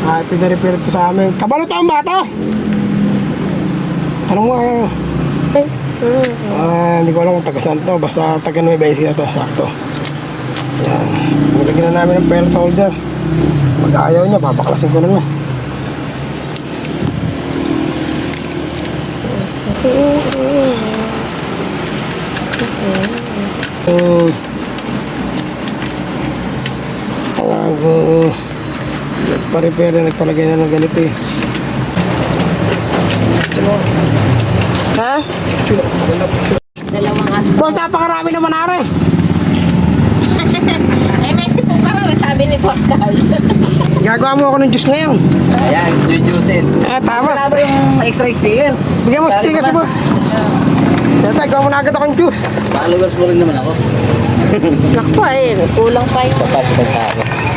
Pinarepare ito sa amin. Kabalo to ang bata! Anong mo? Hindi ko alam kung taga saan to. Basta taga Nueva Ecija to. Sakto. Yan. Nilagyan na namin ng belt holder. Pag ayaw niya, babaklasin ko na lang. Nagpa-repair, nagpalagay na ng ganito eh. Ha? Dalawang aso. Boss, napakarami naman are. Eh, may sipong ka raw, sabi ni Boss Carl. Gagawa mo ako ng juice ngayon. Ayan, jujusin. Tama. Wala ba yung extra sticker? Bigyan mo sticker si boss. Tata, gawa mo na agad akong juice. Followers mo rin naman ako. Naku, kulang pa yun. Kapasitan sa ako.